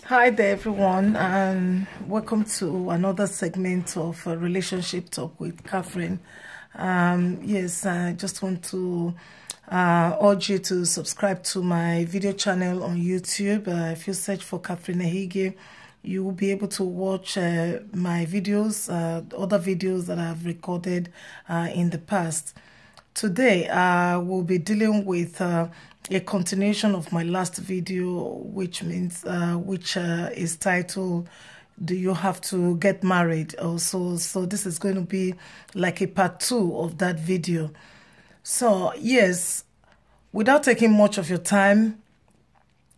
Hi there, everyone, and welcome to another segment of Relationship Talk with Catherine. Yes, I just want to urge you to subscribe to my video channel on YouTube. If you search for Catherine Ehige, you will be able to watch my videos, other videos that I've recorded in the past. Today, we'll be dealing with a continuation of my last video, which is titled, "Do You Have to Get Married?" Also, so this is going to be like a part 2 of that video. So yes, without taking much of your time,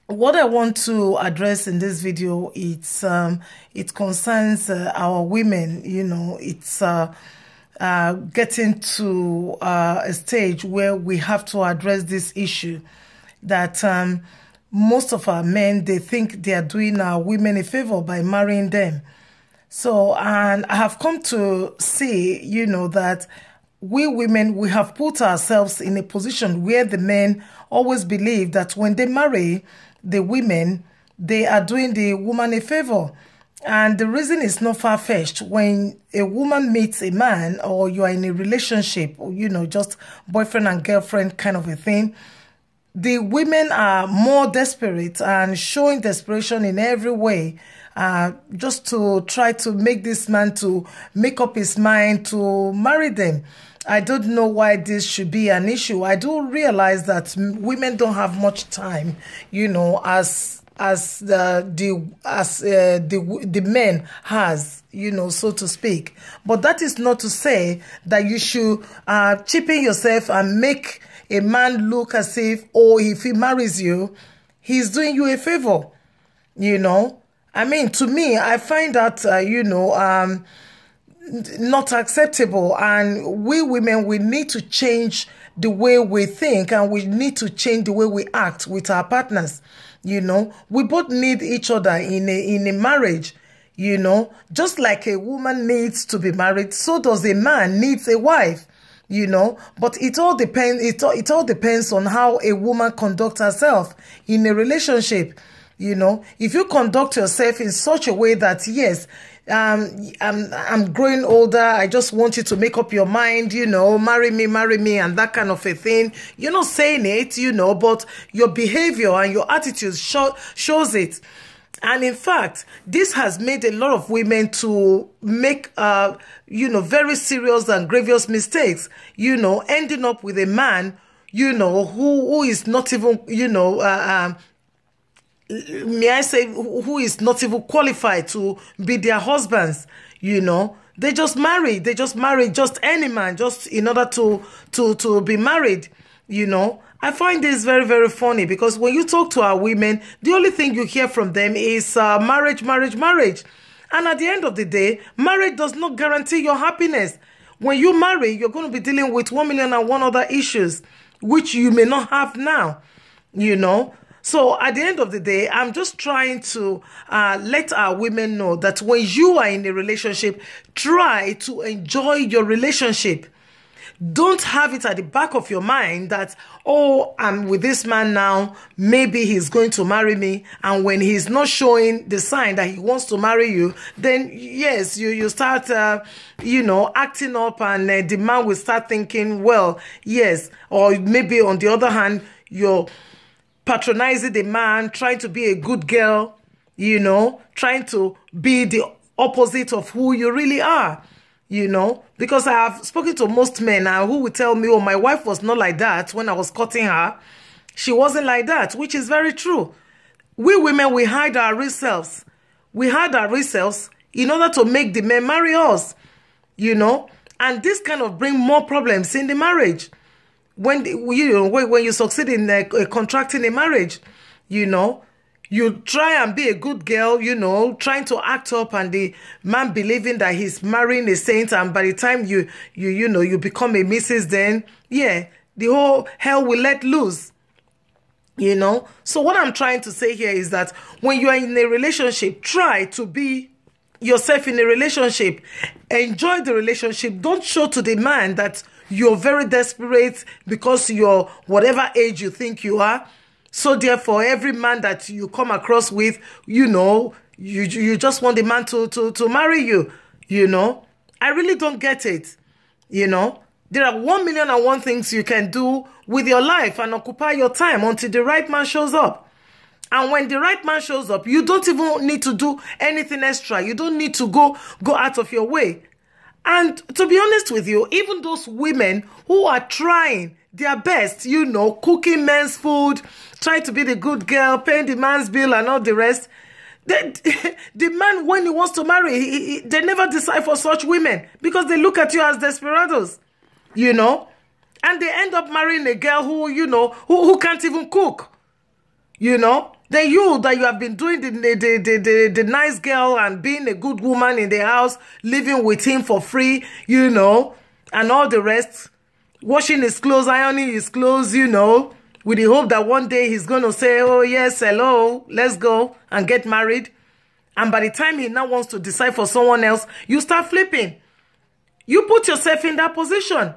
what I want to address in this video, it concerns our women. You know, it's getting to a stage where we have to address this issue that most of our men, they think they are doing our women a favor by marrying them. So, and I have come to see, you know, that we women, we have put ourselves in a position where the men always believe that when they marry the women, they are doing the woman a favor. And the reason is not far-fetched. When a woman meets a man, or you are in a relationship, or, you know, just boyfriend and girlfriend kind of a thing, the women are more desperate and showing desperation in every way, just to try to make this man to make up his mind to marry them. I don't know why this should be an issue. I do realize that women don't have much time, you know, as the men has, you know, so to speak. But that is not to say that you should cheapen yourself and make a man look as if, oh, if he marries you, he's doing you a favor. You know, I mean, to me, I find that you know, not acceptable. And we women, we need to change the way we think, and we need to change the way we act with our partners. You know, we both need each other in a marriage. You know, just like a woman needs to be married, so does a man needs a wife. You know, but it all depends. It all depends on how a woman conducts herself in a relationship. You know, if you conduct yourself in such a way that, yes, I'm growing older, I just want you to make up your mind, you know, marry me, and that kind of a thing. You're not saying it, you know, but your behavior and your attitude shows it. And in fact, this has made a lot of women to make, you know, very serious and grievous mistakes, you know, ending up with a man, you know, who is not even, you know, may I say, who is not even qualified to be their husbands, you know. They just marry just any man, just in order to be married, you know. I find this very, very funny, because when you talk to our women, the only thing you hear from them is marriage. And at the end of the day, marriage does not guarantee your happiness. When you marry, you're going to be dealing with 1,000,001 other issues, which you may not have now, you know. So at the end of the day, I'm just trying to let our women know that when you are in a relationship, try to enjoy your relationship. Don't have it at the back of your mind that, oh, I'm with this man now, maybe he's going to marry me. And when he's not showing the sign that he wants to marry you, then yes, you start, you know, acting up, and the man will start thinking, well, yes. Or maybe on the other hand, you're patronizing the man, trying to be a good girl, you know, trying to be the opposite of who you really are. You know, because I have spoken to most men now who will tell me, oh, my wife was not like that when I was courting her. She wasn't like that, which is very true. We women, we hide our real selves. We hide our real selves in order to make the men marry us, you know. And this kind of bring more problems in the marriage. When you succeed in contracting a marriage, you know, you try and be a good girl, you know, trying to act up, and the man believing that he's marrying a saint, and by the time you become a missus, then yeah, the whole hell will let loose. You know? So what I'm trying to say here is that when you are in a relationship, try to be yourself in a relationship. Enjoy the relationship. Don't show to the man that you're very desperate because you're whatever age you think you are. So therefore, every man that you come across with, you know, you just want the man to marry you, you know. I really don't get it, you know. There are 1,000,001 things you can do with your life and occupy your time until the right man shows up. And when the right man shows up, you don't even need to do anything extra. You don't need to go out of your way. And to be honest with you, even those women who are trying their best, you know, cooking men's food, trying to be the good girl, paying the man's bill and all the rest, the man, when he wants to marry, they never decide for such women because they look at you as desperados, you know, and they end up marrying a girl who, you know, who can't even cook, you know. Then you that you have been doing the nice girl and being a good woman in the house, living with him for free, you know, and all the rest, washing his clothes, ironing his clothes, you know, with the hope that one day he's going to say, oh, yes, hello, let's go and get married. And by the time he now wants to decide for someone else, you start flipping. You put yourself in that position,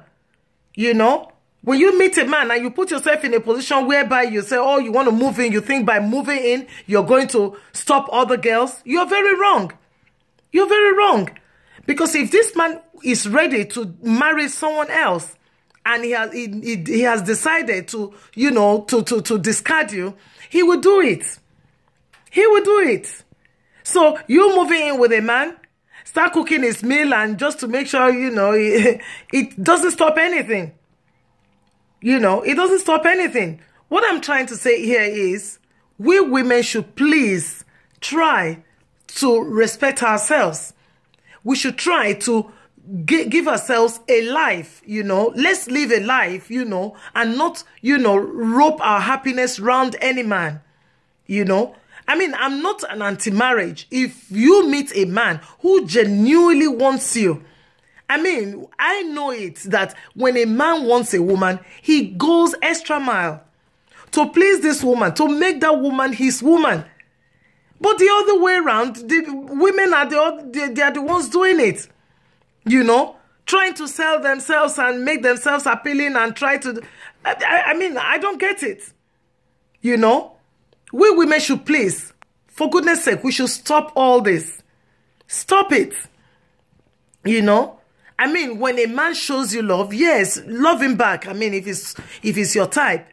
you know. When you meet a man and you put yourself in a position whereby you say, oh, you want to move in, you think by moving in, you're going to stop other girls, you're very wrong. You're very wrong. Because if this man is ready to marry someone else, and he has decided to, you know, to discard you, he will do it. He will do it. So you moving in with a man, start cooking his meal, and just to make sure, you know, it doesn't stop anything. You know, it doesn't stop anything. What I'm trying to say here is, we women should please try to respect ourselves. We should try to give ourselves a life, you know. Let's live a life, you know, and not, you know, rope our happiness round any man, you know. I mean, I'm not an anti-marriage. If you meet a man who genuinely wants you, I mean, I know it that when a man wants a woman, he goes extra mile to please this woman, to make that woman his woman. But the other way around, the women are they are the ones doing it. You know, trying to sell themselves and make themselves appealing and try to... I mean, I don't get it. You know, we women should please, for goodness sake, we should stop all this. Stop it. You know, I mean, when a man shows you love, yes, love him back. I mean, if it's your type.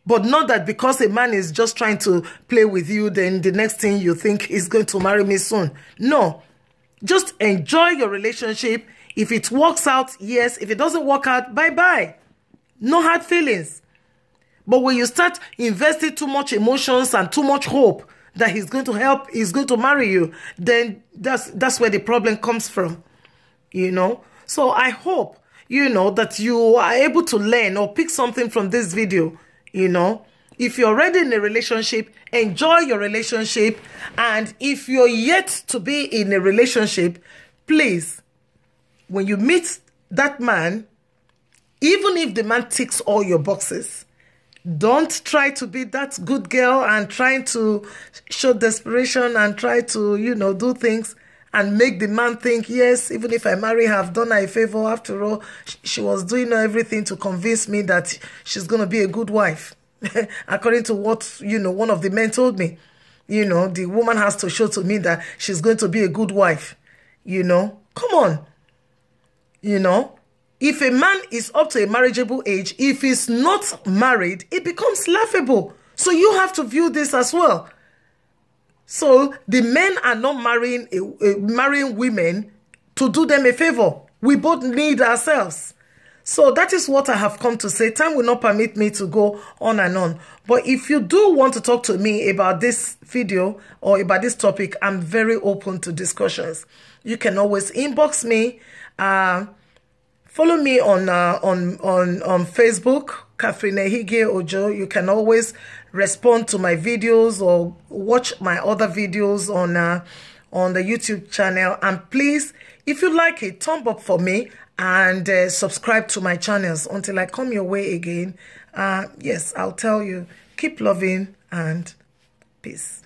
But not that because a man is just trying to play with you, then the next thing you think he's going to marry me soon. No. Just enjoy your relationship. If it works out, yes. If it doesn't work out, bye-bye. No hard feelings. But when you start investing too much emotions and too much hope that he's going to help, he's going to marry you, then that's where the problem comes from. You know? So I hope, you know, that you are able to learn or pick something from this video, you know. If you're already in a relationship, enjoy your relationship. And if you're yet to be in a relationship, please, when you meet that man, even if the man ticks all your boxes, don't try to be that good girl and trying to show desperation and try to, you know, do things and make the man think, yes, even if I marry her, I've done her a favor. After all, she was doing everything to convince me that she's going to be a good wife. According to what, you know, one of the men told me, you know, the woman has to show to me that she's going to be a good wife. You know, come on. You know, if a man is up to a marriageable age, if he's not married, it becomes laughable. So you have to view this as well. So the men are not marrying marrying women to do them a favor. We both need ourselves. So that is what I have come to say. Time will not permit me to go on and on. But if you do want to talk to me about this video or about this topic, I'm very open to discussions. You can always inbox me. Follow me on Facebook, Catherine Ehige Ojo. You can always respond to my videos or watch my other videos on the YouTube channel. And please, if you like it, thumb up for me. And subscribe to my channels until I come your way again. Yes, I'll tell you, keep loving and peace.